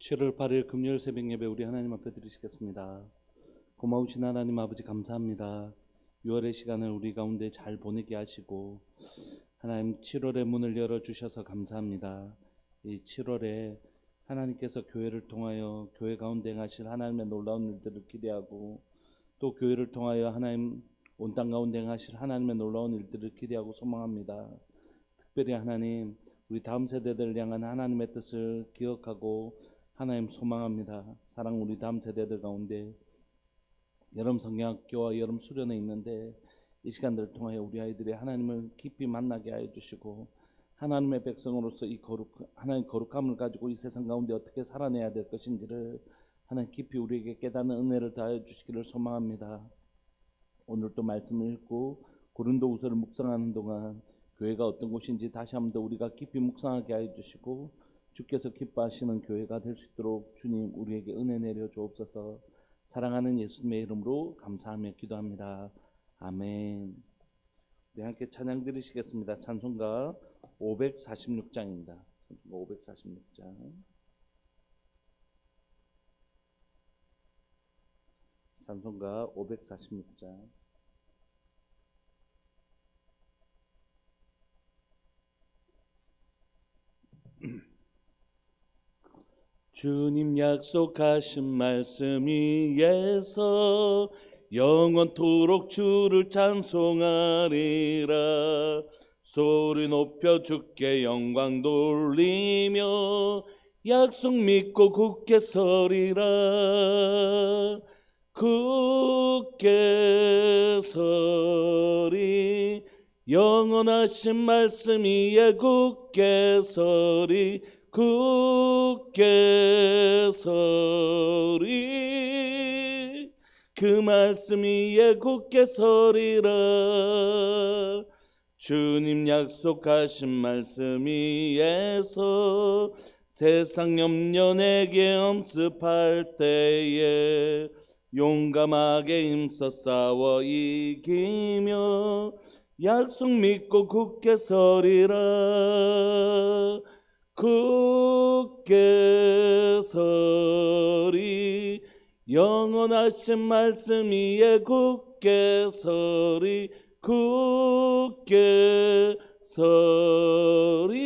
7월 8일 금요일 새벽 예배 우리 하나님 앞에 드리시겠습니다. 고마우신 하나님 아버지 감사합니다. 6월의 시간을 우리 가운데 잘 보내게 하시고 하나님 7월의 문을 열어주셔서 감사합니다. 이 7월에 하나님께서 교회를 통하여 교회 가운데 행하실 하나님의 놀라운 일들을 기대하고 또 교회를 통하여 하나님 온 땅 가운데 행하실 하나님의 놀라운 일들을 기대하고 소망합니다. 특별히 하나님 우리 다음 세대들을 향한 하나님의 뜻을 기억하고 하나님 소망합니다. 사랑 우리 다음 세대들 가운데 여름 성경학교와 여름 수련회 있는데 이 시간들을 통하여 우리 아이들이 하나님을 깊이 만나게 하여 주시고 하나님의 백성으로서 이 하나님 거룩함을 가지고 이 세상 가운데 어떻게 살아내야 될 것인지를 하나님 깊이 우리에게 깨닫는 은혜를 다하여 주시기를 소망합니다. 오늘 또 말씀을 읽고 고린도후서를 묵상하는 동안 교회가 어떤 곳인지 다시 한번 더 우리가 깊이 묵상하게 하여 주시고 주께서 기뻐하시는 교회가 될 수 있도록 주님 우리에게 은혜 내려 주옵소서. 사랑하는 예수님의 이름으로 감사하며 기도합니다. 아멘. 우리 함께 찬양 드리시겠습니다. 찬송가 546장입니다. 찬송가 546장. 찬송가 546장. 주님 약속하신 말씀 위에서 영원토록 주를 찬송하리라. 소리 높여 주께 영광 돌리며 약속 믿고 굳게 서리라. 굳게 서리 영원하신 말씀 위에 굳게 서리. 굳게 서리 그 말씀 위에 굳게 서리라. 주님 약속하신 말씀 위에서 세상 염려 내게 엄습할 때에 용감하게 힘써 싸워 이기며 약속 믿고 굳게 서리라. 굳게 서리 영원하신 말씀 위에 굳게 서리. 굳게 서리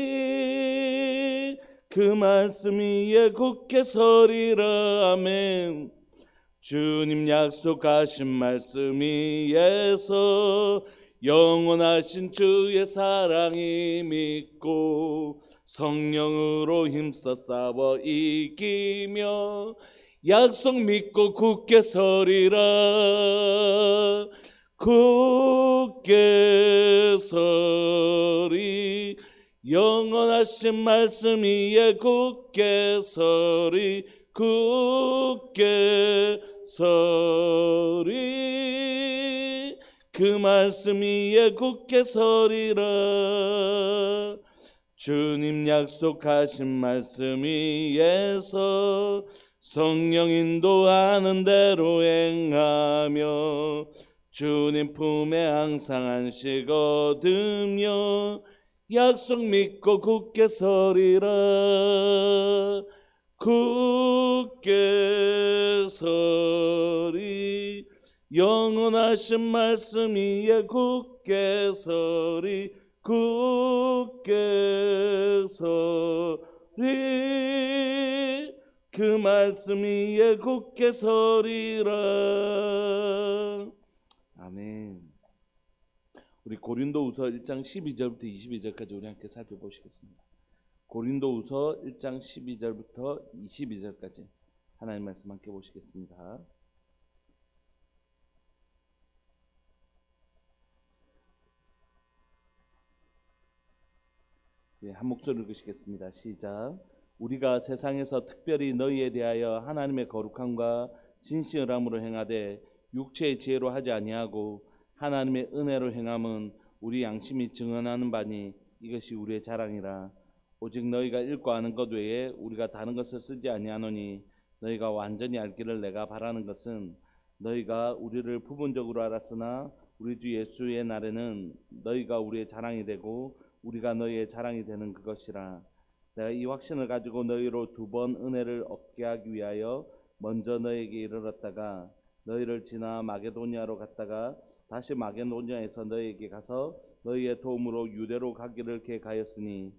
그 말씀 위에 굳게 서리라. 아멘. 주님 약속하신 말씀 위에서 영원하신 주의 사랑이 믿고 성령으로 힘써 싸워 이기며 약속 믿고 굳게 서리라. 굳게 서리 영원하신 말씀 위에 굳게 서리. 굳게 서리 그 말씀 위에 굳게 서리라. 주님 약속하신 말씀 위에서 성령 인도하는 대로 행하며 주님 품에 항상 안식 얻으며 약속 믿고 굳게 서리라. 굳게 서리 영원하신 말씀 위에 굳게 서리. 굳게 서리 그 말씀 위에 굳게 서리라. 아멘. 우리 고린도후서 1장 12절부터 22절까지 우리 함께 살펴보시겠습니다. 고린도후서 1장 12절부터 22절까지 하나님 말씀 함께 보시겠습니다. 한 목소리로 읽으시겠습니다. 시작. 우리가 세상에서 특별히 너희에 대하여 하나님의 거룩함과 진실함으로 행하되 육체의 지혜로 하지 아니하고 하나님의 은혜로 행함은 우리 양심이 증언하는 바니 이것이 우리의 자랑이라. 오직 너희가 읽고 아는 것 외에 우리가 다른 것을 쓰지 아니하노니 너희가 완전히 알기를 내가 바라는 것은 너희가 우리를 부분적으로 알았으나 우리 주 예수의 날에는 너희가 우리의 자랑이 되고 우리가 너희의 자랑이 되는 그것이라. 내가 이 확신을 가지고 너희로 두 번 은혜를 얻게 하기 위하여 먼저 너희에게 이르렀다가 너희를 지나 마게도니아로 갔다가 다시 마게도니아에서 너희에게 가서 너희의 도움으로 유대로 가기를 계획하였으니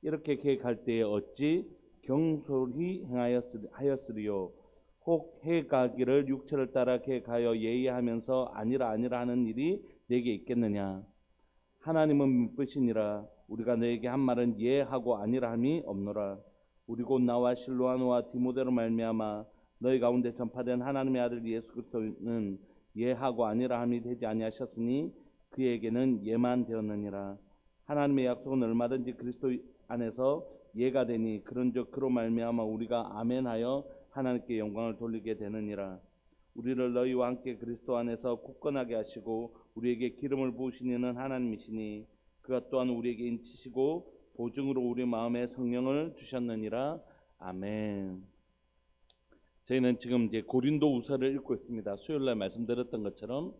이렇게 계획할 때에 어찌 경솔히 행하였으리요. 혹 해가기를 육체를 따라 계획하여 예의하면서 아니라 하는 일이 내게 있겠느냐. 하나님은 믿으시니라. 우리가 너에게 한 말은 예하고 아니라 함이 없노라. 우리 곧 나와 실로아노와 디모데로 말미암아 너희 가운데 전파된 하나님의 아들 예수 그리스도는 예하고 아니라 함이 되지 아니하셨으니 그에게는 예만 되었느니라. 하나님의 약속은 얼마든지 그리스도 안에서 예가 되니 그런즉 그로 말미암아 우리가 아멘하여 하나님께 영광을 돌리게 되느니라. 우리를 너희와 함께 그리스도 안에서 굳건하게 하시고 우리에게 기름을 부으신 이는 하나님이시니 그가 또한 우리에게 인치시고 보증으로 우리 마음에 성령을 주셨느니라. 아멘. 저희는 지금 이제 고린도후서를 읽고 있습니다. 수요일날 말씀드렸던 것처럼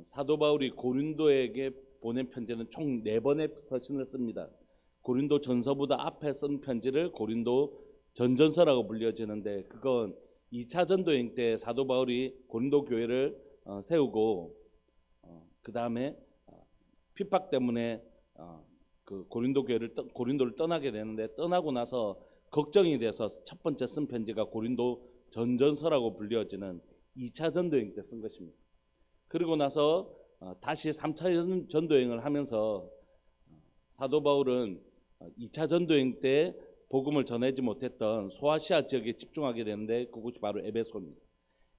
사도 바울이 고린도에게 보낸 편지는 총 4번의 서신을 씁니다. 고린도 전서보다 앞에 쓴 편지를 고린도 전전서라고 불려지는데 그건 2차 전도행 때 사도 바울이 고린도 교회를 세우고 그 다음에 핍박 때문에 그 고린도를 떠나게 되는데 떠나고 나서 걱정이 돼서 첫 번째 쓴 편지가 고린도 전전서라고 불려지는 2차 전도행 때 쓴 것입니다. 그리고 나서 다시 3차 전도행을 하면서 사도 바울은 2차 전도행 때 복음을 전하지 못했던 소아시아 지역에 집중하게 되는데 그것이 바로 에베소입니다.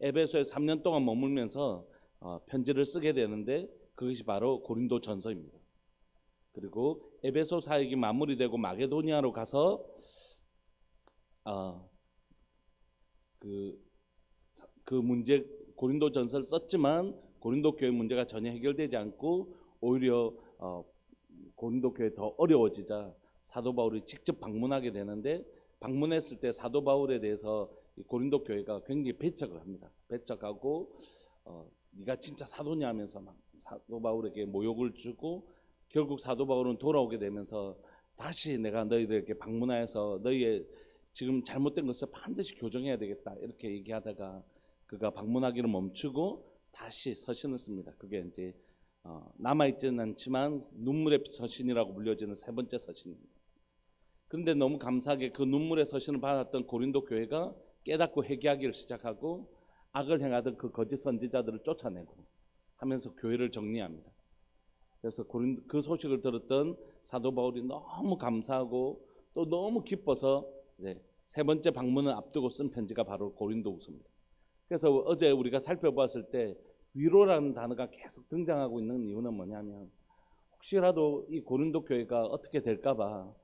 에베소에 3년 동안 머물면서 편지를 쓰게 되는데 그것이 바로 고린도 전서입니다. 그리고 에베소 사역이 마무리되고 마게도니아로 가서 그 문제 고린도 전서를 썼지만 고린도 교회 문제가 전혀 해결되지 않고 오히려 고린도 교회 더 어려워지자 사도 바울이 직접 방문하게 되는데 방문했을 때 사도 바울에 대해서 고린도 교회가 굉장히 배척을 합니다. 배척하고 네가 진짜 사도냐 하면서 막 사도 바울에게 모욕을 주고 결국 사도 바울은 돌아오게 되면서 다시 내가 너희들에게 방문하여서 너희의 지금 잘못된 것을 반드시 교정해야 되겠다 이렇게 얘기하다가 그가 방문하기를 멈추고 다시 서신을 씁니다. 그게 이제 남아있지는 않지만 눈물의 서신이라고 불려지는 3번째 서신입니다. 그런데 너무 감사하게 그 눈물의 서신을 받았던 고린도 교회가 깨닫고 회개하기를 시작하고 악을 행하던 그 거짓 선지자들을 쫓아내고 하면서 교회를 정리합니다. 그래서 그 소식을 들었던 사도 바울이 너무 감사하고 또 너무 기뻐서 이제 3번째 방문을 앞두고 쓴 편지가 바로 고린도후서입니다. 그래서 어제 우리가 살펴봤을 때 위로라는 단어가 계속 등장하고 있는 이유는 뭐냐면 혹시라도 이 고린도 교회가 어떻게 될까봐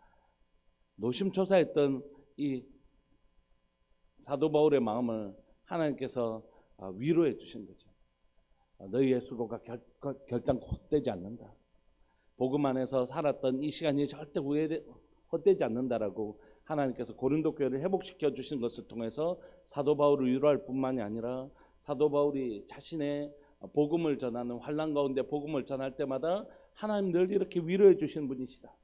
노심초사했던 이 사도 바울의 마음을 하나님께서 위로해 주신 거죠. 너희의 수고가 결단코 헛되지 않는다. 복음 안에서 살았던 이 시간이 절대 헛되지 않는다라고 하나님께서 고린도 교회를 회복시켜 주신 것을 통해서 사도 바울을 위로할 뿐만이 아니라 사도 바울이 자신의 복음을 전하는 환난 가운데 복음을 전할 때마다 하나님 늘 이렇게 위로해 주신 분이시다.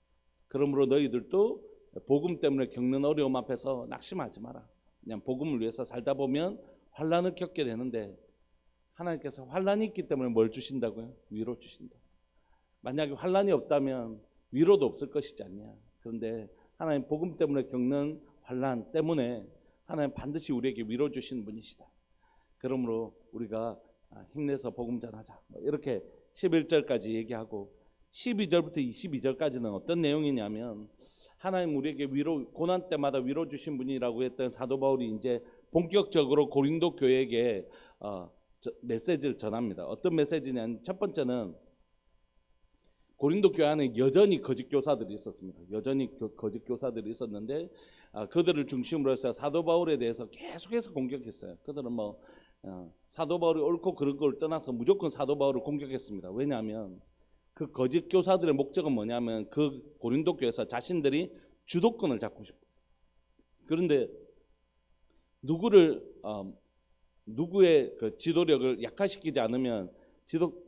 그러므로 너희들도 복음 때문에 겪는 어려움 앞에서 낙심하지 마라. 그냥 복음을 위해서 살다 보면 환난을 겪게 되는데 하나님께서 환난이 있기 때문에 뭘 주신다고요? 위로 주신다. 만약에 환난이 없다면 위로도 없을 것이지 않냐. 그런데 하나님 복음 때문에 겪는 환난 때문에 하나님 반드시 우리에게 위로 주신 분이시다. 그러므로 우리가 힘내서 복음 전하자. 이렇게 11절까지 얘기하고 12절부터 22절까지는 어떤 내용이냐면 하나님 우리에게 위로 고난 때마다 위로 주신 분이라고 했던 사도 바울이 이제 본격적으로 고린도 교회에게 메시지를 전합니다. 어떤 메시지냐면 첫 번째는 고린도 교회 안에 여전히 거짓 교사들이 있었습니다. 여전히 거짓 교사들이 있었는데 그들을 중심으로 해서 사도 바울에 대해서 계속해서 공격했어요. 그들은 사도 바울이 옳고 그런 걸 떠나서 무조건 사도 바울을 공격했습니다. 왜냐하면 그 거짓 교사들의 목적은 뭐냐면 그 고린도 교회에서 자신들이 주도권을 잡고 싶어요. 그런데 누구의 그 지도력을 약화시키지 않으면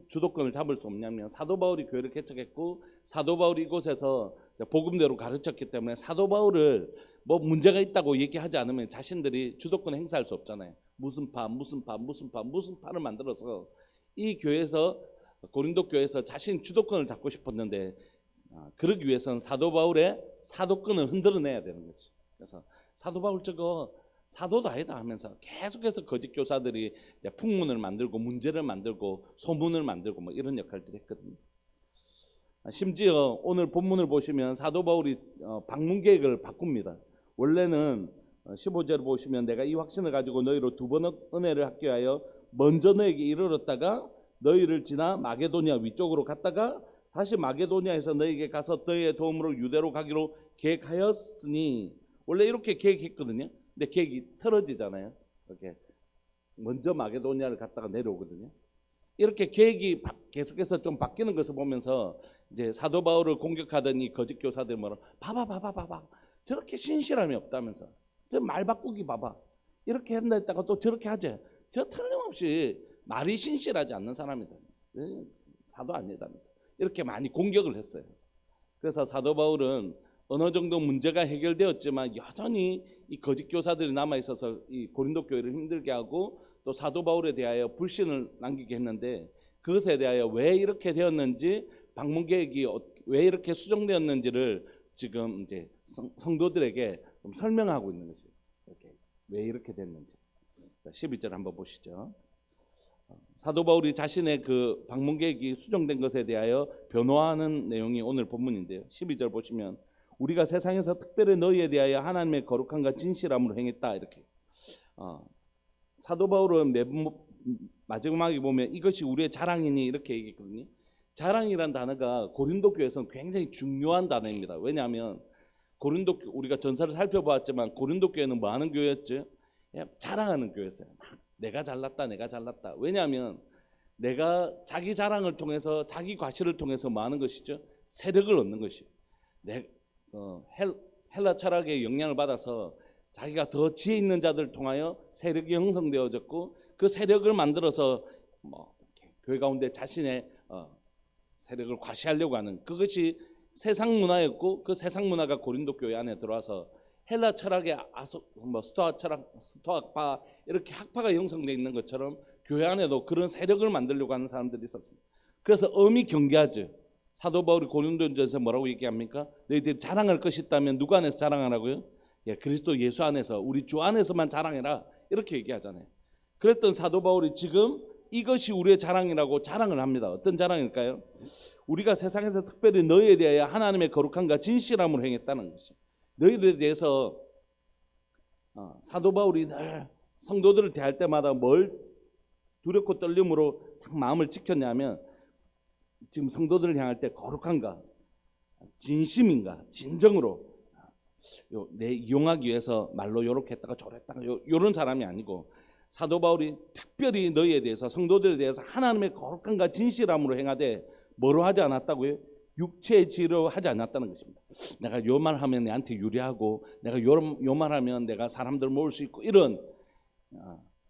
주도권을 잡을 수 없냐면 사도 바울이 교회를 개척했고 사도 바울이 이곳에서 복음대로 가르쳤기 때문에 사도 바울을 뭐 문제가 있다고 얘기하지 않으면 자신들이 주도권 행사할 수 없잖아요. 무슨 파를 만들어서 이 교회에서 고린도 교회에서 자신 주도권을 잡고 싶었는데 그러기 위해서는 사도 바울의 사도권을 흔들어내야 되는 거지. 그래서 사도 바울 저거 사도도 아니다 하면서 계속해서 거짓 교사들이 풍문을 만들고 문제를 만들고 소문을 만들고 뭐 이런 역할들을 했거든요. 심지어 오늘 본문을 보시면 사도 바울이 방문 계획을 바꿉니다. 원래는 15절을 보시면 내가 이 확신을 가지고 너희로 두 번 은혜를 받게 하여 먼저 너에게 이르렀다가 너희를 지나 마게도니아 위쪽으로 갔다가 다시 마게도니아에서 너희에게 가서 너희의 도움으로 유대로 가기로 계획하였으니 원래 이렇게 계획했거든요. 근데 계획이 틀어지잖아요. 이렇게 먼저 마게도니아를 갔다가 내려오거든요. 이렇게 계획이 계속해서 좀 바뀌는 것을 보면서 이제 사도 바울을 공격하던 이 거짓 교사들 뭐라 봐봐 저렇게 신실함이 없다면서 저 말 바꾸기 봐봐 이렇게 한다 했다가 또 저렇게 하지. 저 틀림없이 말이 신실하지 않는 사람이다. 사도 아니다면서 이렇게 많이 공격을 했어요. 그래서 사도 바울은 어느 정도 문제가 해결되었지만 여전히 이 거짓 교사들이 남아 있어서 이 고린도 교회를 힘들게 하고 또 사도 바울에 대하여 불신을 남기게 했는데 그것에 대하여 왜 이렇게 되었는지 방문 계획이 왜 이렇게 수정되었는지를 지금 이제 성도들에게 좀 설명하고 있는 것이에요. 이렇게 왜 이렇게 됐는지. 12절 한번 보시죠. 사도 바울이 자신의 그 방문 계획이 수정된 것에 대하여 변호하는 내용이 오늘 본문인데요. 12절 보시면 우리가 세상에서 특별히 너희에 대하여 하나님의 거룩함과 진실함으로 행했다 이렇게. 사도 바울은 마지막에 보면 이것이 우리의 자랑이니 이렇게 얘기했거든요. 자랑이란 단어가 고린도 교회에서는 굉장히 중요한 단어입니다. 왜냐하면 고린도 우리가 전사를 살펴보았지만 고린도 교회는 뭐 하는 교회였죠? 자랑하는 교회였어요. 내가 잘났다. 왜냐하면 내가 자기 자랑을 통해서 자기 과시를 통해서 뭐 하는 것이죠? 세력을 얻는 것이죠. 헬라 철학의 영향을 받아서 자기가 더 지혜 있는 자들을 통하여 세력이 형성되어졌고 그 세력을 만들어서 뭐 교회 가운데 자신의 세력을 과시하려고 하는 그것이 세상 문화였고 그 세상 문화가 고린도 교회 안에 들어와서 헬라 철학의 스토아 철학, 스토아파 이렇게 학파가 형성되어 있는 것처럼 교회 안에도 그런 세력을 만들려고 하는 사람들이 있었습니다. 그래서 엄히 경계하죠. 사도 바울이 고린도전서에서 뭐라고 얘기합니까? 너희들이 자랑할 것이 있다면 누구 안에서 자랑하라고요? 그리스도 예수 안에서 우리 주 안에서만 자랑해라 이렇게 얘기하잖아요. 그랬던 사도 바울이 지금 이것이 우리의 자랑이라고 자랑을 합니다. 어떤 자랑일까요? 우리가 세상에서 특별히 너희에 대하여 하나님의 거룩함과 진실함으로 행했다는 것이죠. 너희들에 대해서 사도 바울이 늘 성도들을 대할 때마다 뭘 두렵고 떨림으로 딱 마음을 지켰냐면 지금 성도들을 향할 때 거룩한가 진심인가 진정으로 내 이용하기 위해서 말로 요렇게 했다가 저랬다가 요런 사람이 아니고 사도 바울이 특별히 너희에 대해서 성도들에 대해서 하나님의 거룩함과 진실함으로 행하되 뭐로 하지 않았다고요? 육체의 지혜로 하지 않았다는 것입니다. 내가 요 말하면 내한테 유리하고 내가 요 말하면 내가 사람들 모을 수 있고 이런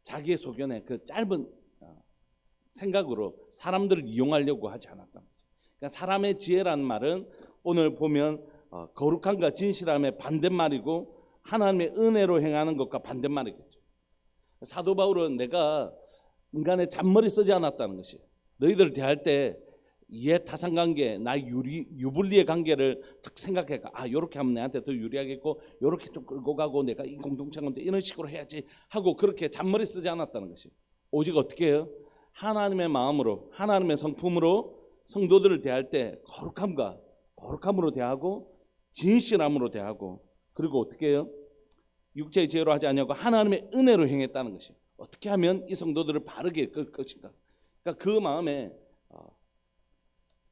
자기의 소견의 그 짧은 생각으로 사람들을 이용하려고 하지 않았다는 거죠. 그러니까 사람의 지혜라는 말은 오늘 보면 거룩함과 진실함의 반대말이고 하나님의 은혜로 행하는 것과 반대말이겠죠. 사도 바울은 내가 인간의 잔머리 쓰지 않았다는 것이에요. 너희들 대할 때 이해 타산관계, 나 유불리의 관계를 딱 생각해가 요렇게 하면 내한테 더 유리하겠고 요렇게 좀 끌고 가고 내가 이 공동체 가운데 이런 식으로 해야지 하고 그렇게 잔머리 쓰지 않았다는 것이에요. 오직 어떻게 해요? 하나님의 마음으로 하나님의 성품으로 성도들을 대할 때 거룩함으로 대하고 진실함으로 대하고 그리고 어떻게 해요? 육체의 지혜로 하지 않냐고 하나님의 은혜로 행했다는 것이에요. 어떻게 하면 이 성도들을 바르게 이끌 것인가? 그러니까 그 마음에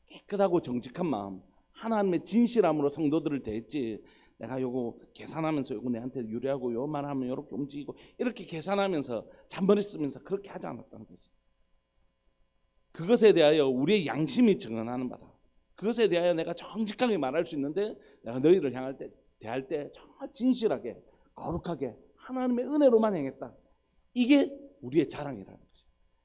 깨끗하고 정직한 마음, 하나님의 진실함으로 성도들을 대했지. 내가 요거 계산하면서 요거 내한테 유리하고 요 말하면 요렇게 움직이고 이렇게 계산하면서 잔머리 쓰면서 그렇게 하지 않았다는 거지. 그것에 대하여 우리의 양심이 증언하는 바다. 그것에 대하여 내가 정직하게 말할 수 있는데 내가 너희를 대할 때 정말 진실하게 거룩하게 하나님의 은혜로만 행했다. 이게 우리의 자랑이라는 거지.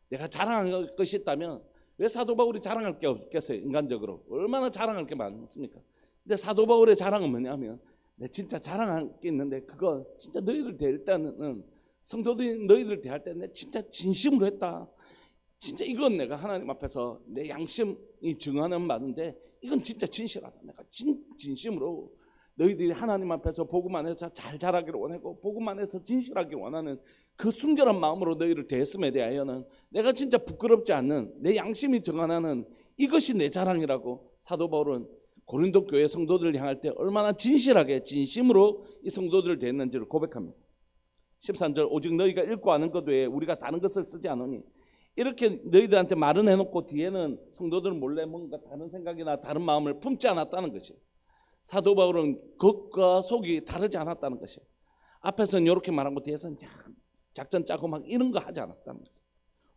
내가 자랑할 것이 있다면 왜 사도 바울이 자랑할 게 없겠어요? 인간적으로 얼마나 자랑할 게 많습니까? 근데 사도 바울의 자랑은 뭐냐면, 내 진짜 자랑할 게 있는데 그거 진짜 너희들 대할 때는, 성도들이 너희들 대할 때 내 진짜 진심으로 했다. 진짜 이건 내가 하나님 앞에서 내 양심이 증언하는 말인데 이건 진짜 진실하다. 내가 진심으로 너희들이 하나님 앞에서 복음 안에서 잘 자라기를 원하고 복음 안에서 진실하기를 원하는 그 순결한 마음으로 너희를 대했음에 대하여는 내가 진짜 부끄럽지 않는 내 양심이 증언하는 이것이 내 자랑이라고 사도 바울은 고린도 교회 성도들을 향할 때 얼마나 진실하게 진심으로 이 성도들을 대했는지를 고백합니다. 13절, 오직 너희가 읽고 아는 것 외에 우리가 다른 것을 쓰지 않으니, 이렇게 너희들한테 말은 해놓고 뒤에는 성도들은 몰래 뭔가 다른 생각이나 다른 마음을 품지 않았다는 것이에요. 사도 바울은 겉과 속이 다르지 않았다는 것이에요. 앞에서는 이렇게 말하고 뒤에서는 작전 짜고 막 이런 거 하지 않았다는 것이에요.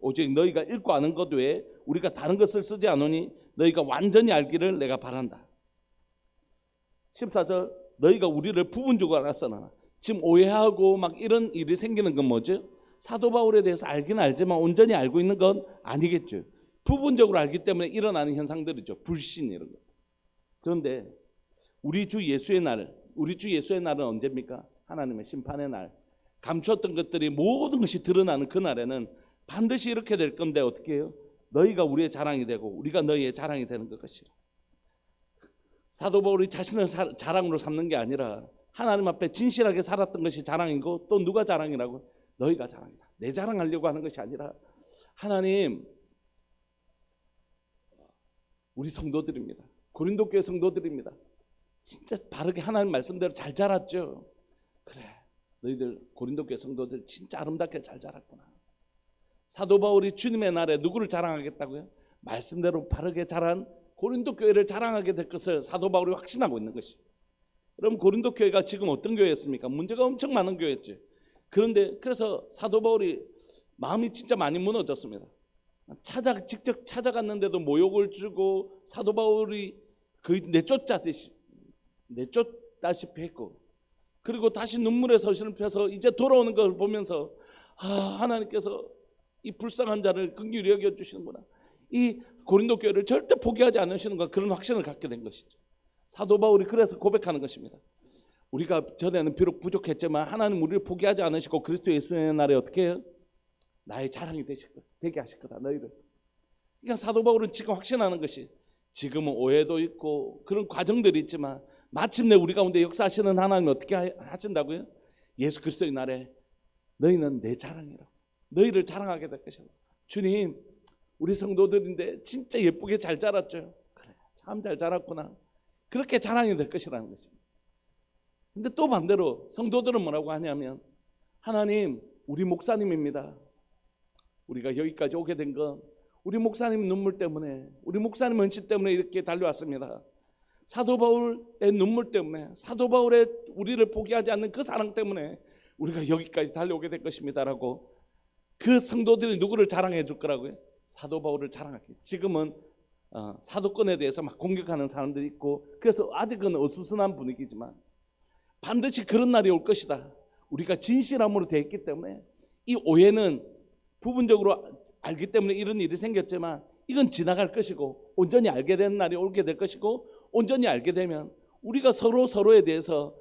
오직 너희가 읽고 아는 것 외에 우리가 다른 것을 쓰지 않으니 너희가 완전히 알기를 내가 바란다. 14절, 너희가 우리를 부분적으로 알았으나, 지금 오해하고 막 이런 일이 생기는 건 뭐죠? 사도 바울에 대해서 알긴 알지만 온전히 알고 있는 건 아니겠죠. 부분적으로 알기 때문에 일어나는 현상들이죠. 불신 이런 것. 그런데 우리 주 예수의 날은 언제입니까? 하나님의 심판의 날. 감추었던 것들이 모든 것이 드러나는 그 날에는 반드시 이렇게 될 건데 어떻게 해요? 너희가 우리의 자랑이 되고 우리가 너희의 자랑이 되는 것이라. 사도 바울이 자신을 자랑으로 삼는 게 아니라 하나님 앞에 진실하게 살았던 것이 자랑이고, 또 누가 자랑이라고? 너희가 자랑이다. 내 자랑하려고 하는 것이 아니라 하나님, 우리 성도들입니다. 고린도 교회 성도들입니다. 진짜 바르게 하나님 말씀대로 잘 자랐죠. 그래, 너희들 고린도 교회 성도들 진짜 아름답게 잘 자랐구나. 사도 바울이 주님의 날에 누구를 자랑하겠다고요? 말씀대로 바르게 자란 고린도 교회를 자랑하게 될 것을 사도 바울이 확신하고 있는 것이. 그럼 고린도 교회가 지금 어떤 교회였습니까? 문제가 엄청 많은 교회였죠. 그래서 사도 바울이 마음이 진짜 많이 무너졌습니다. 직접 찾아갔는데도 모욕을 주고 사도 바울이 거의 내쫓다시피 했고, 그리고 다시 눈물의 서신을 펴서 이제 돌아오는 걸 보면서 하나님께서 이 불쌍한 자를 긍휼히 여겨주시는구나, 이 고린도 교회를 절대 포기하지 않으시는가, 그런 확신을 갖게 된 것이죠. 사도 바울이 그래서 고백하는 것입니다. 우리가 전에는 비록 부족했지만 하나님 우리를 포기하지 않으시고 그리스도 예수의 날에 어떻게 해요? 나의 자랑이 되게 하실 거다, 너희를. 그러니까 사도 바울은 지금 확신하는 것이, 지금은 오해도 있고 그런 과정들이 있지만 마침내 우리 가운데 역사하시는 하나님이 어떻게 하신다고요? 예수 그리스도의 날에 너희는 내 자랑이라고, 너희를 자랑하게 될 것이라고. 주님, 우리 성도들인데 진짜 예쁘게 잘 자랐죠. 그래, 참 잘 자랐구나. 그렇게 자랑이 될 것이라는 것입니다. 근데 또 반대로 성도들은 뭐라고 하냐면, 하나님, 우리 목사님입니다. 우리가 여기까지 오게 된 건 우리 목사님 눈물 때문에, 우리 목사님 헌신 때문에 이렇게 달려왔습니다. 사도 바울의 눈물 때문에, 사도 바울의 우리를 포기하지 않는 그 사랑 때문에 우리가 여기까지 달려오게 될 것입니다라고 그 성도들이 누구를 자랑해 줄 거라고요? 사도 바울을 자랑하게. 지금은 사도권에 대해서 막 공격하는 사람들이 있고, 그래서 아직은 어수선한 분위기지만 반드시 그런 날이 올 것이다. 우리가 진실함으로 되어 있기 때문에, 이 오해는 부분적으로 알기 때문에 이런 일이 생겼지만 이건 지나갈 것이고, 온전히 알게 되는 날이 오게 될 것이고, 온전히 알게 되면 우리가 서로에 대해서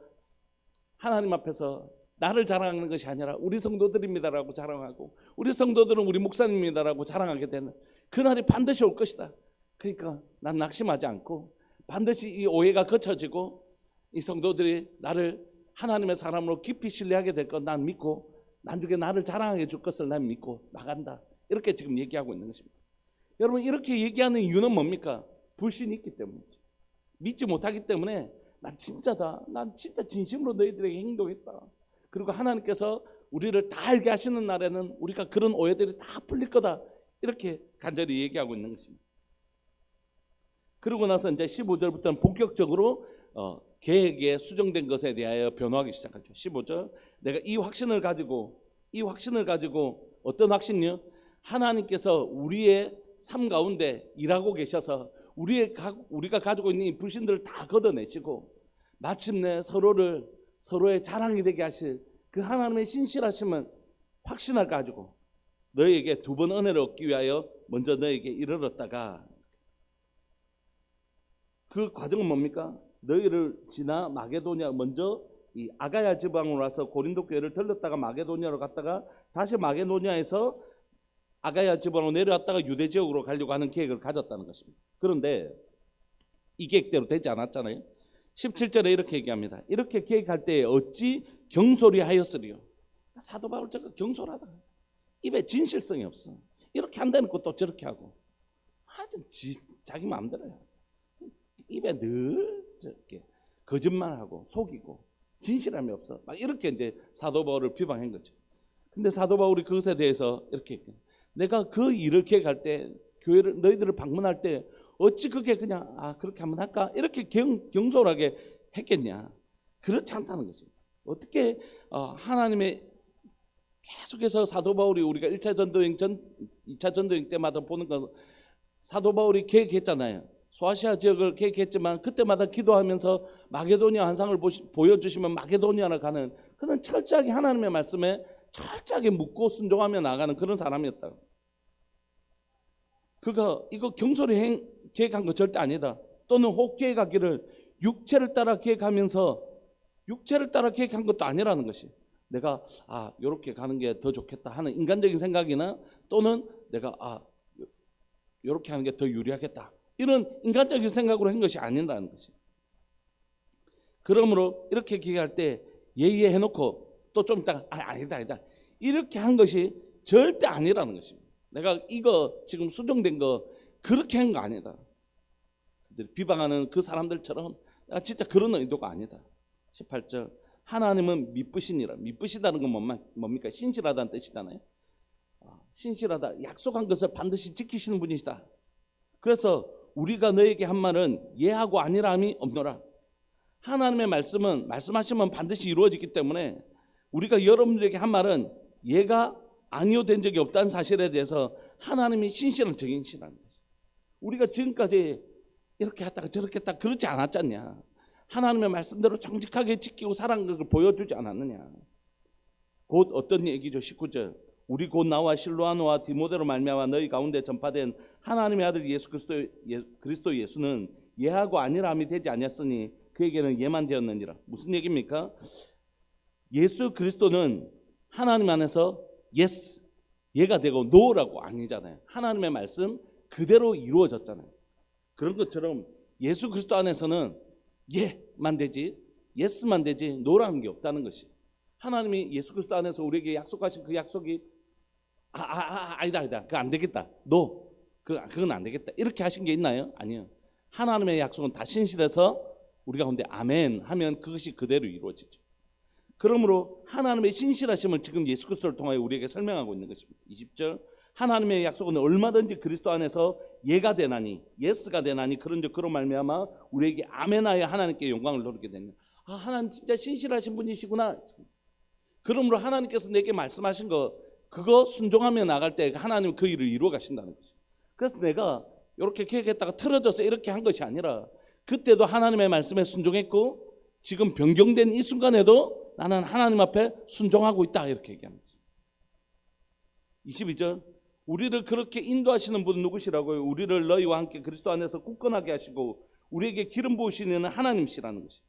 하나님 앞에서 나를 자랑하는 것이 아니라 우리 성도들입니다라고 자랑하고, 우리 성도들은 우리 목사님입니다라고 자랑하게 되는 그날이 반드시 올 것이다. 그러니까 난 낙심하지 않고 반드시 이 오해가 거쳐지고 이 성도들이 나를 하나님의 사람으로 깊이 신뢰하게 될 것 난 믿고, 나중에 나를 자랑하게 줄 것을 난 믿고 나간다. 이렇게 지금 얘기하고 있는 것입니다. 여러분, 이렇게 얘기하는 이유는 뭡니까? 불신이 있기 때문이죠. 믿지 못하기 때문에 난 진짜다, 난 진짜 진심으로 너희들에게 행동했다, 그리고 하나님께서 우리를 다 알게 하시는 날에는 우리가 그런 오해들이 다 풀릴 거다, 이렇게 간절히 얘기하고 있는 것입니다. 그러고 나서 이제 15절부터는 본격적으로 계획에 수정된 것에 대하여 변호하기 시작하죠. 15절, 내가 이 확신을 가지고 어떤 확신이요? 하나님께서 우리의 삶 가운데 일하고 계셔서 우리가 가지고 있는 이 불신들을 다 걷어내시고 마침내 서로의 자랑이 되게 하실 그 하나님의 신실하심을 확신을 가지고 너희에게 두 번 은혜를 얻기 위하여 먼저 너에게 이르렀다가 그 과정은 뭡니까? 너희를 지나 마게도냐 먼저 이 아가야 지방으로 와서 고린도 교회를 들렀다가 마게도냐로 갔다가 다시 마게도냐에서 아가야 지방으로 내려왔다가 유대 지역으로 가려고 하는 계획을 가졌다는 것입니다. 그런데 이 계획대로 되지 않았잖아요. 17절에 이렇게 얘기합니다. 이렇게 계획할 때에 어찌 경솔이하였으리요. 사도 바울 저거 경솔하다. 입에 진실성이 없어. 이렇게 한다는 것도 저렇게 하고 하여튼 자기 마음대로야. 입에 늘 저렇게 거짓말하고 속이고 진실함이 없어. 막 이렇게 이제 사도 바울을 비방한 거죠. 근데 사도 바울이 그것에 대해서 이렇게 얘기해요. 내가 그 일을 계획할 때 교회를 너희들을 방문할 때 어찌 그게 그냥 그렇게 한번 할까 이렇게 경솔하게 했겠냐. 그렇지 않다는 거지. 어떻게 하나님의 계속해서 사도 바울이 우리가 1차 전도여행 2차 전도여행 때마다 보는 건 사도 바울이 계획했잖아요. 소아시아 지역을 계획했지만 그때마다 기도하면서 마게도니아 환상을 보여주시면 마게도니아로 가는 그는 철저하게 하나님의 말씀에 철저하게 묻고 순종하며 나가는 그런 사람이었다. 그가 이거 경솔히 계획한 거 절대 아니다. 또는 혹 계획하기를 육체를 따라 계획한 것도 아니라는 것이. 내가 이렇게 가는 게 더 좋겠다 하는 인간적인 생각이나 또는 내가 이렇게 하는 게 더 유리하겠다 이런 인간적인 생각으로 한 것이 아니라는 것이. 그러므로 이렇게 계획할 때 예의에 해놓고 또 좀 있다가 아니다 이렇게 한 것이 절대 아니라는 것입니다. 내가 이거 지금 수정된 거 그렇게 한 거 아니다. 비방하는 그 사람들처럼 내가 진짜 그런 의도가 아니다. 18절 하나님은 미쁘시니라. 미쁘시다는 건 뭡니까? 신실하다는 뜻이잖아요. 신실하다. 약속한 것을 반드시 지키시는 분이시다. 그래서 우리가 너에게 한 말은 예하고 아니라함이 없노라. 하나님의 말씀은 말씀하시면 반드시 이루어지기 때문에 우리가 여러분들에게 한 말은 예가 아니요 된 적이 없다는 사실에 대해서 하나님이 신실한 증인이시라는 거죠. 우리가 지금까지 이렇게 했다가 저렇게 했다가 그렇지 않았잖냐. 하나님의 말씀대로 정직하게 지키고 살아간 것을 보여주지 않았느냐. 곧 어떤 얘기죠? 19절 우리 곧 나와 실로아노와 디모데로 말미암아 너희 가운데 전파된 하나님의 아들 예수 그리스도 예수는 예하고 아니라함이 되지 아니었으니 그에게는 예만 되었느니라. 무슨 얘기입니까? 예수 그리스도는 하나님 안에서 yes, 예가 되고 no라고 아니잖아요. 하나님의 말씀 그대로 이루어졌잖아요. 그런 것처럼 예수 그리스도 안에서는 예만 되지 yes만 되지 no라는 게 없다는 것이. 하나님이 예수 그리스도 안에서 우리에게 약속하신 그 약속이 아니다 그거 안 되겠다 no 그건 안 되겠다 이렇게 하신 게 있나요? 아니요. 하나님의 약속은 다 신실해서 우리 가운데 아멘 하면 그것이 그대로 이루어지죠. 그러므로 하나님의 신실하심을 지금 예수 그리스도를 통하여 우리에게 설명하고 있는 것입니다. 20절 하나님의 약속은 얼마든지 그리스도 안에서 예가 되나니 예스가 되나니 그런즉 그로 말미암아 우리에게 아멘하여 하나님께 영광을 돌리게 되는. 하나님 진짜 신실하신 분이시구나. 그러므로 하나님께서 내게 말씀하신 거 그거 순종하며 나갈 때 하나님 그 일을 이루어 가신다는 거죠. 그래서 내가 이렇게 계획했다가 틀어져서 이렇게 한 것이 아니라 그때도 하나님의 말씀에 순종했고 지금 변경된 이 순간에도 나는 하나님 앞에 순종하고 있다 이렇게 얘기합니다. 22절 우리를 그렇게 인도하시는 분은 누구시라고요? 우리를 너희와 함께 그리스도 안에서 굳건하게 하시고 우리에게 기름 부으시는 하나님이시라는 것이.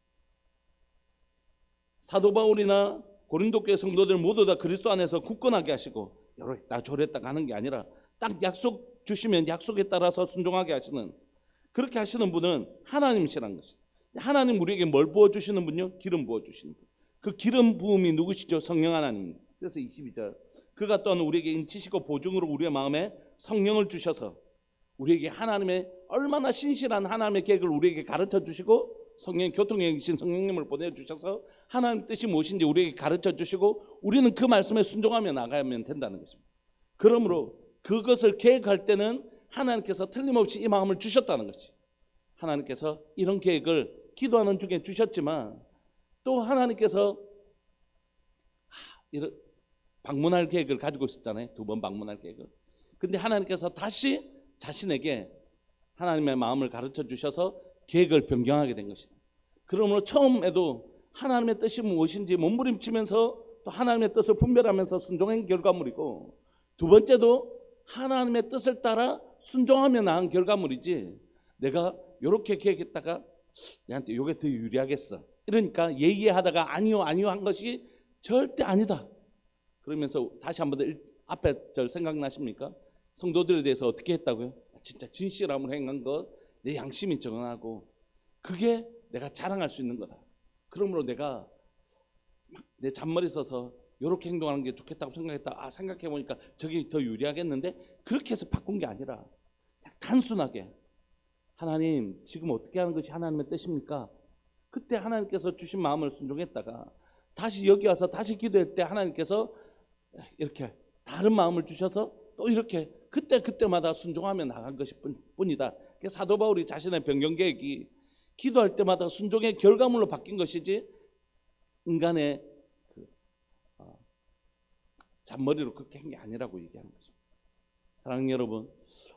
사도 바울이나 고린도 교회 성도들 모두 다 그리스도 안에서 굳건하게 하시고 이랬다 저랬다 하는 게 아니라 딱 약속 주시면 약속에 따라서 순종하게 하시는 그렇게 하시는 분은 하나님이시라는 것이. 하나님 우리에게 뭘 부어주시는 분요? 기름 부어주시는 분. 그 기름 부음이 누구시죠? 성령 하나님. 그래서 22절 그가 또한 우리에게 인치시고 보증으로 우리의 마음에 성령을 주셔서 우리에게 하나님의 얼마나 신실한 하나님의 계획을 우리에게 가르쳐 주시고 성령 교통에 계신 성령님을 보내주셔서 하나님 뜻이 무엇인지 우리에게 가르쳐 주시고 우리는 그 말씀에 순종하며 나가면 된다는 것입니다. 그러므로 그것을 계획할 때는 하나님께서 틀림없이 이 마음을 주셨다는 것이. 하나님께서 이런 계획을 기도하는 중에 주셨지만 또 하나님께서 이런 방문할 계획을 가지고 있었잖아요. 2번 방문할 계획을. 근데 하나님께서 다시 자신에게 하나님의 마음을 가르쳐 주셔서 계획을 변경하게 된 것이다. 그러므로 처음에도 하나님의 뜻이 무엇인지 몸부림치면서 또 하나님의 뜻을 분별하면서 순종한 결과물이고 두 번째도 하나님의 뜻을 따라 순종하면 나은 결과물이지, 내가 이렇게 계획했다가 내한테 이게 더 유리하겠어 이러니까 예의하다가 아니요 한 것이 절대 아니다. 그러면서 다시 한번 더 앞에 절 생각나십니까? 성도들에 대해서 어떻게 했다고요? 진짜 진실함으로 행한 것 내 양심이 정하고 그게 내가 자랑할 수 있는 거다. 그러므로 내가 막 내 잔머리 써서 이렇게 행동하는 게 좋겠다고 생각했다. 생각해보니까 저게 더 유리하겠는데, 그렇게 해서 바꾼 게 아니라 단순하게 하나님 지금 어떻게 하는 것이 하나님의 뜻입니까? 그때 하나님께서 주신 마음을 순종했다가 다시 여기 와서 다시 기도할 때 하나님께서 이렇게 다른 마음을 주셔서 또 이렇게 그때마다 순종하며 나간 것일 뿐이다. 사도 바울이 자신의 변경 계획이 기도할 때마다 순종의 결과물로 바뀐 것이지 인간의 잔머리로 그렇게 한 게 아니라고 얘기하는 거죠. 사랑하는 여러분,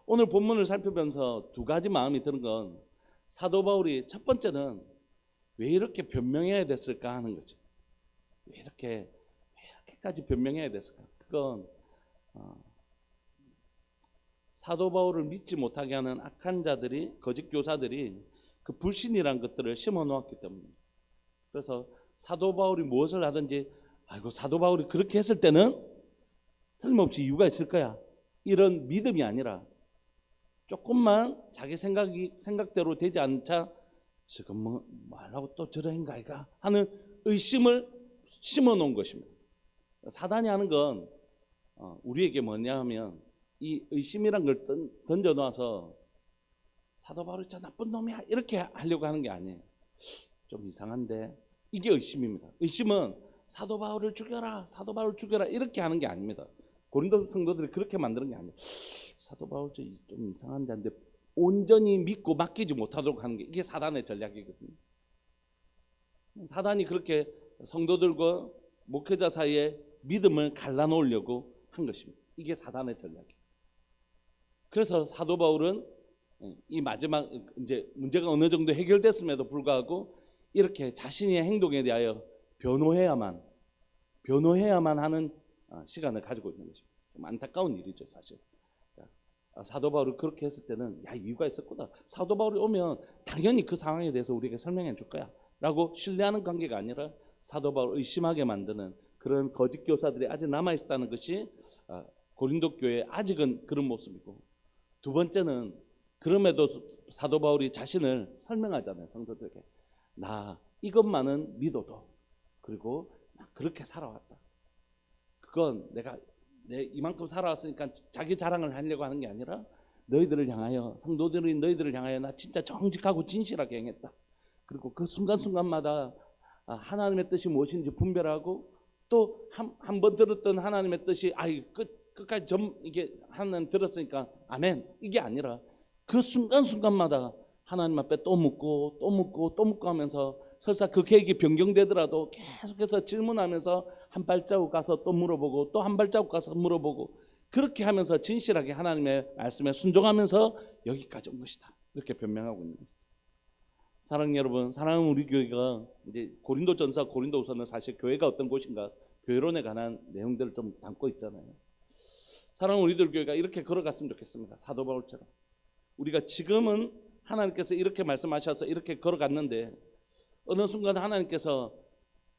오늘 본문을 살펴보면서 두 가지 마음이 드는 건, 사도 바울이 첫 번째는 왜 이렇게 변명해야 됐을까 하는 거죠. 왜 이렇게까지 변명해야 됐을까? 그건 사도 바울을 믿지 못하게 하는 악한 자들이, 거짓 교사들이 그 불신이라는 것들을 심어 놓았기 때문입니다. 그래서 사도 바울이 무엇을 하든지 사도 바울이 그렇게 했을 때는 틀림없이 이유가 있을 거야, 이런 믿음이 아니라 조금만 자기 생각대로 되지 않자 지금 뭐 하려고 또 저런 가이가 하는 의심을 심어 놓은 것입니다. 사단이 하는 건 우리에게 뭐냐 하면 이 의심이란 걸 던져 놔서 사도 바울이 저 나쁜 놈이야 이렇게 하려고 하는 게 아니에요. 좀 이상한데, 이게 의심입니다. 의심은 사도 바울을 죽여라 이렇게 하는 게 아닙니다. 고린도 성도들이 그렇게 만드는 게 아니에요. 사도 바울 좀 이상한 자인데 온전히 믿고 맡기지 못하도록 하는 게, 이게 사단의 전략이거든요. 사단이 그렇게 성도들과 목회자 사이에 믿음을 갈라놓으려고 한 것입니다. 이게 사단의 전략이에요. 그래서 사도 바울은 이 마지막 이제 문제가 어느 정도 해결됐음에도 불구하고 이렇게 자신의 행동에 대하여 변호해야만 하는 시간을 가지고 있는 것입니다. 좀 안타까운 일이죠, 사실. 사도 바울이 그렇게 했을 때는 이유가 있었구나, 사도 바울이 오면 당연히 그 상황에 대해서 우리에게 설명해 줄 거야 라고 신뢰하는 관계가 아니라 사도 바울을 의심하게 만드는 그런 거짓 교사들이 아직 남아있다는 것이 고린도 교회에 아직은 그런 모습이고, 두 번째는 그럼에도 사도 바울이 자신을 설명하잖아요. 성도들에게 나 이것만은 믿어도, 그리고 나 그렇게 살아왔다, 그건 내가 이만큼 살아왔으니까 자기 자랑을 하려고 하는 게 아니라 너희들을 향하여, 성도들이 너희들을 향하여 나 진짜 정직하고 진실하게 행했다, 그리고 그 순간순간마다 하나님의 뜻이 무엇인지 분별하고, 또 한 번 들었던 하나님의 뜻이 끝까지 이게 하나님 들었으니까 아멘, 이게 아니라 그 순간순간마다 하나님 앞에 또 묻고 하면서 설사 그 계획이 변경되더라도 계속해서 질문하면서 한 발자국 가서 또 물어보고 또 한 발자국 가서 물어보고, 그렇게 하면서 진실하게 하나님의 말씀에 순종하면서 여기까지 온 것이다, 이렇게 변명하고 있는 것입니다. 사랑하는 여러분, 사랑하는 우리 교회가 이제 고린도전서, 고린도후서는 사실 교회가 어떤 곳인가, 교회론에 관한 내용들을 좀 담고 있잖아요. 사랑하는 우리들 교회가 이렇게 걸어갔으면 좋겠습니다. 사도 바울처럼 우리가 지금은 하나님께서 이렇게 말씀하셔서 이렇게 걸어갔는데, 어느 순간 하나님께서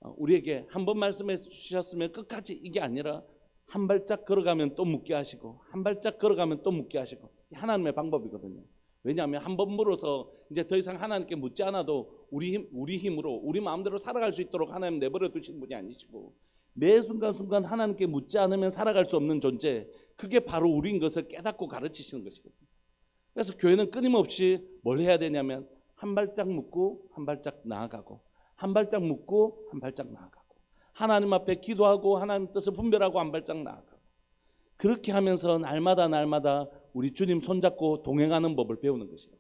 우리에게 한 번 말씀해 주셨으면 끝까지, 이게 아니라 한 발짝 걸어가면 또 묻게 하시고 한 발짝 걸어가면 또 묻게 하시고, 하나님의 방법이거든요. 왜냐하면 한 번 물어서 이제 더 이상 하나님께 묻지 않아도 우리 힘으로 우리 마음대로 살아갈 수 있도록 하나님 내버려 두신 분이 아니시고, 매 순간순간 하나님께 묻지 않으면 살아갈 수 없는 존재, 그게 바로 우리인 것을 깨닫고 가르치시는 것이거든요. 그래서 교회는 끊임없이 뭘 해야 되냐면 한 발짝 묻고 한 발짝 나아가고, 한 발짝 묻고 한 발짝 나아가고, 하나님 앞에 기도하고 하나님 뜻을 분별하고 한 발짝 나아가고, 그렇게 하면서 날마다 우리 주님 손잡고 동행하는 법을 배우는 것이에요.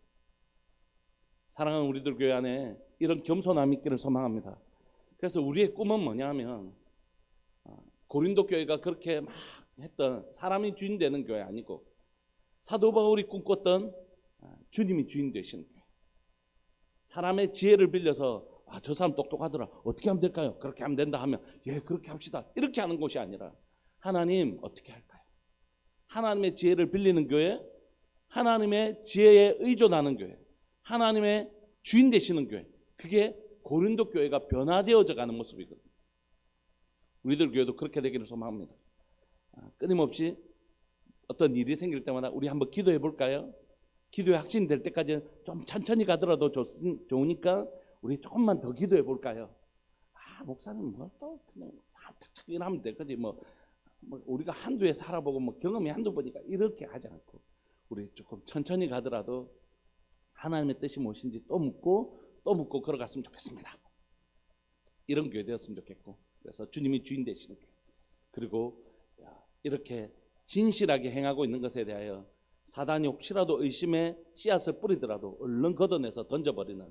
사랑하는 우리들 교회 안에 이런 겸손함이 있기를 소망합니다. 그래서 우리의 꿈은 뭐냐 하면, 고린도 교회가 그렇게 막 했던 사람이 주인 되는 교회 아니고, 사도 바울이 꿈꿨던 주님이 주인 되시는 교회. 사람의 지혜를 빌려서 저 사람 똑똑하더라, 어떻게 하면 될까요? 그렇게 하면 된다 하면 그렇게 합시다, 이렇게 하는 곳이 아니라 하나님 어떻게 할까요? 하나님의 지혜를 빌리는 교회, 하나님의 지혜에 의존하는 교회, 하나님의 주인 되시는 교회, 그게 고린도 교회가 변화되어져 가는 모습이거든요. 우리들 교회도 그렇게 되기를 소망합니다. 끊임없이 어떤 일이 생길 때마다 우리 한번 기도해 볼까요? 기도의 확신이 될 때까지 좀 천천히 가더라도 좋으니까 우리 조금만 더 기도해 볼까요? 목사님 뭐 또 그냥 탁탁 일하면 될 거지 뭐 우리가 한두 해 살아보고 뭐 경험이 한두 번이니까 이렇게 하지 않고 우리 조금 천천히 가더라도 하나님의 뜻이 무엇인지 또 묻고 걸어갔으면 좋겠습니다. 이런 교회 되었으면 좋겠고, 그래서 주님이 주인 되시는 교회, 그리고 이렇게 진실하게 행하고 있는 것에 대하여 사단이 혹시라도 의심의 씨앗을 뿌리더라도 얼른 걷어내서 던져버리는,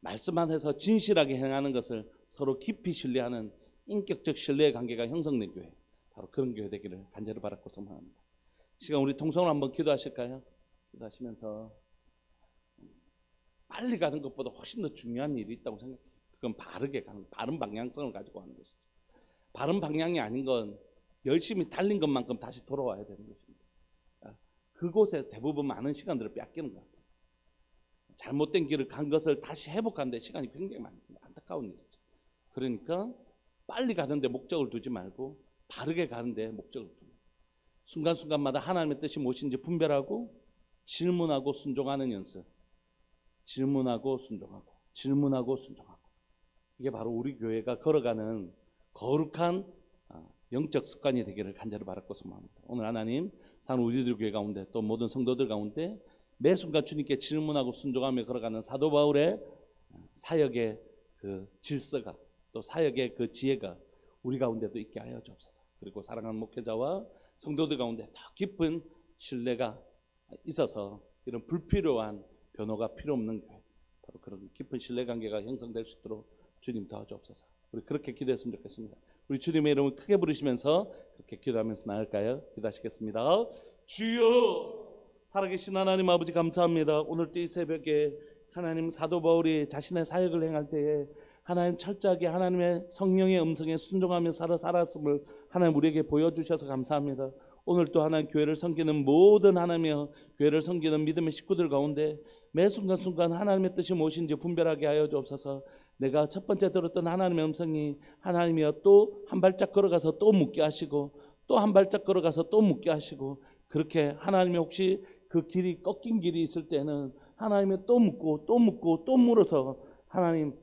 말씀만 해서 진실하게 행하는 것을 서로 깊이 신뢰하는 인격적 신뢰의 관계가 형성된 교회, 바로 그런 교회 되기를 간절히 바라고 소망합니다. 시간 우리 통성으로 한번 기도하실까요? 기도하시면서 빨리 가는 것보다 훨씬 더 중요한 일이 있다고 생각해요. 그건 바르게 가는, 바른 방향성을 가지고 가는 것이죠. 바른 방향이 아닌 건 열심히 달린 것만큼 다시 돌아와야 되는 것입니다. 그곳에 대부분 많은 시간들을 뺏기는 것 같아요. 잘못된 길을 간 것을 다시 회복하는데 시간이 굉장히 많이 안타까운 일이죠. 그러니까 빨리 가는데 목적을 두지 말고 바르게 가는데 목적을 두고 순간순간마다 하나님의 뜻이 무엇인지 분별하고 질문하고 순종하는 연습. 질문하고 순종하고 질문하고 순종하고, 이게 바로 우리 교회가 걸어가는 거룩한 영적 습관이 되기를 간절히 바라고 소망합니다. 오늘 하나님 산 우리들 교회 가운데 또 모든 성도들 가운데 매 순간 주님께 질문하고 순종하며 걸어가는 사도 바울의 사역의 그 질서가, 또 사역의 그 지혜가 우리 가운데도 있게 하여 주옵소서. 그리고 사랑하는 목회자와 성도들 가운데 더 깊은 신뢰가 있어서 이런 불필요한 변호가 필요 없는 교회, 바로 그런 깊은 신뢰 관계가 형성될 수 있도록 주님 도와주옵소서. 우리 그렇게 기도했으면 좋겠습니다. 우리 주님의 이름을 크게 부르시면서 그렇게 기도하면서 나갈까요? 기도하시겠습니다. 주여, 살아계신 하나님 아버지 감사합니다. 오늘 또 이 새벽에 하나님 사도 바울이 자신의 사역을 행할 때에 하나님 철저하게 하나님의 성령의 음성에 순종하며 살았음을 하나님 우리에게 보여주셔서 감사합니다. 오늘 또 하나님 교회를 섬기는 모든 하나님의 교회를 섬기는 믿음의 식구들 가운데 매 순간순간 하나님의 뜻이 무엇인지 분별하게 하여 주옵소서. 내가 첫 번째 들었던 하나님의 음성이 하나님이여 또 한 발짝 걸어가서 또 묻게 하시고 또 한 발짝 걸어가서 또 묻게 하시고, 그렇게 하나님이 혹시 그 길이 꺾인 길이 있을 때는 하나님이 또 묻고 또 묻고 또 물어서 하나님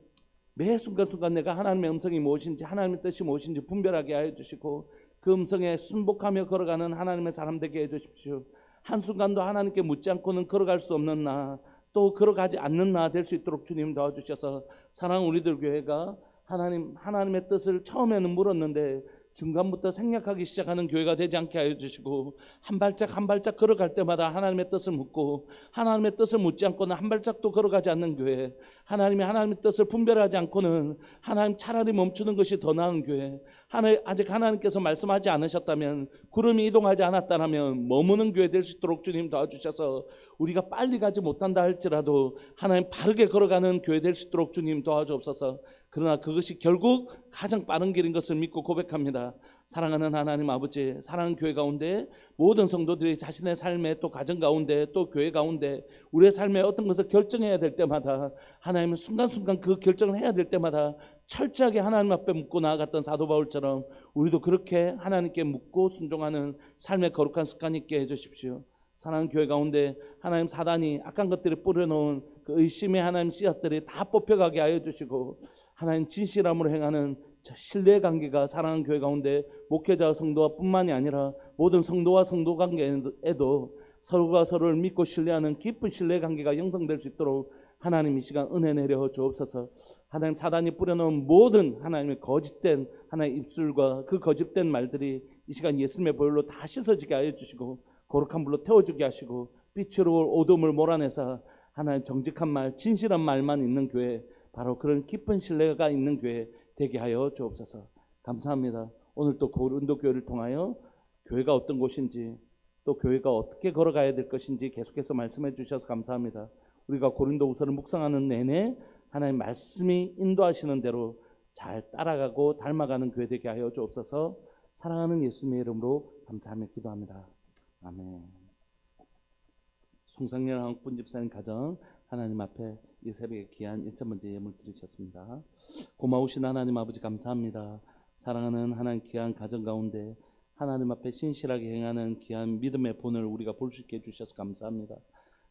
매 순간순간 내가 하나님의 음성이 무엇인지 하나님의 뜻이 무엇인지 분별하게 하여 주시고 그 음성에 순복하며 걸어가는 하나님의 사람 되게 해주십시오. 한순간도 하나님께 묻지 않고는 걸어갈 수 없는 나, 또 걸어가지 않는 나 될 수 있도록 주님 도와주셔서 사랑하는 우리들 교회가 하나님의 뜻을 처음에는 물었는데 중간부터 생략하기 시작하는 교회가 되지 않게 하여 주시고, 한 발짝 한 발짝 걸어갈 때마다 하나님의 뜻을 묻고 하나님의 뜻을 묻지 않고는 한 발짝도 걸어가지 않는 교회, 하나님의 뜻을 분별하지 않고는 하나님 차라리 멈추는 것이 더 나은 교회, 아직 하나님께서 말씀하지 않으셨다면 구름이 이동하지 않았다면 머무는 교회 될 수 있도록 주님 도와주셔서 우리가 빨리 가지 못한다 할지라도 하나님 바르게 걸어가는 교회 될 수 있도록 주님 도와주옵소서. 그러나 그것이 결국 가장 빠른 길인 것을 믿고 고백합니다. 사랑하는 하나님 아버지, 사랑하는 교회 가운데 모든 성도들이 자신의 삶에 또 가정 가운데 또 교회 가운데 우리의 삶에 어떤 것을 결정해야 될 때마다 하나님은 순간순간 그 결정을 해야 될 때마다 철저하게 하나님 앞에 묻고 나아갔던 사도 바울처럼 우리도 그렇게 하나님께 묻고 순종하는 삶의 거룩한 습관이 있게 해주십시오. 사랑하는 교회 가운데 하나님 사단이 악한 것들이 뿌려놓은 그 의심의 하나님 씨앗들이 다 뽑혀가게 하여 주시고 하나님 진실함으로 행하는 신뢰 관계가 사랑하는 교회 가운데 목회자와 성도와 뿐만이 아니라 모든 성도와 성도 관계에도 서로가 서로를 믿고 신뢰하는 깊은 신뢰 관계가 형성될 수 있도록 하나님 이 시간 은혜 내려 주옵소서. 하나님 사단이 뿌려놓은 모든 하나님의 거짓된 하나님의 입술과 그 거짓된 말들이 이 시간 예수님의 보혈로 다 씻어지게 하여 주시고 거룩한 불로 태워주게 하시고 빛으로 어둠을 몰아내서 하나님 정직한 말, 진실한 말만 있는 교회, 바로 그런 깊은 신뢰가 있는 교회 되게 하여 주옵소서. 감사합니다. 오늘 또 고린도 교회를 통하여 교회가 어떤 곳인지 또 교회가 어떻게 걸어가야 될 것인지 계속해서 말씀해 주셔서 감사합니다. 우리가 고린도후서를 묵상하는 내내 하나님 말씀이 인도하시는 대로 잘 따라가고 닮아가는 교회 되게 하여 주옵소서. 사랑하는 예수님의 이름으로 감사하며 기도합니다. 아멘. 송상렬 한국분 집사님 가정 하나님 앞에 이 새벽에 귀한 1.번째 예물 드리셨습니다. 고마우신 하나님 아버지 감사합니다. 사랑하는 하나님 귀한 가정 가운데 하나님 앞에 신실하게 행하는 귀한 믿음의 본을 우리가 볼 수 있게 해주셔서 감사합니다.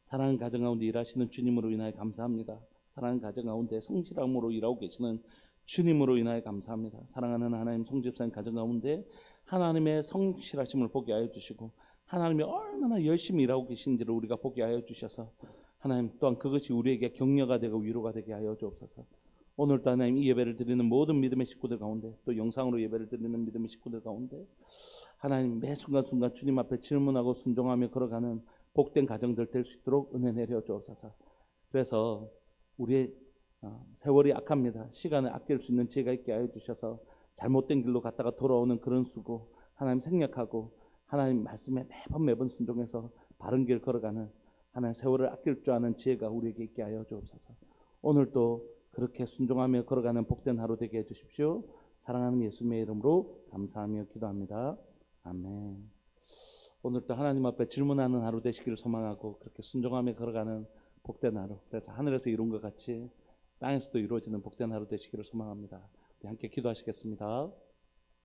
사랑하는 가정 가운데 일하시는 주님으로 인하여 감사합니다. 사랑하는 가정 가운데 성실함으로 일하고 계시는 주님으로 인하여 감사합니다. 사랑하는 하나님 송집사님 가정 가운데 하나님의 성실하심을 보게 하여 주시고 하나님이 얼마나 열심히 일하고 계신지를 우리가 보게 하여 주셔서 하나님 또한 그것이 우리에게 격려가 되고 위로가 되게 하여 주옵소서. 오늘도 하나님 이 예배를 드리는 모든 믿음의 식구들 가운데 또 영상으로 예배를 드리는 믿음의 식구들 가운데 하나님 매 순간순간 주님 앞에 질문하고 순종하며 걸어가는 복된 가정들 될 수 있도록 은혜 내려 주옵소서. 그래서 우리의 세월이 악합니다. 시간을 아낄 수 있는 지혜가 있게 하여 주셔서 잘못된 길로 갔다가 돌아오는 그런 수고 하나님 생략하고 하나님 말씀에 매번 순종해서 바른 길 걸어가는 하나님 세월을 아낄 줄 아는 지혜가 우리에게 있게 하여 주옵소서. 오늘도 그렇게 순종하며 걸어가는 복된 하루 되게 해주십시오. 사랑하는 예수님의 이름으로 감사하며 기도합니다. 아멘. 오늘도 하나님 앞에 질문하는 하루 되시기를 소망하고 그렇게 순종하며 걸어가는 복된 하루, 그래서 하늘에서 이룬 것 같이 땅에서도 이루어지는 복된 하루 되시기를 소망합니다. 함께 기도하시겠습니다.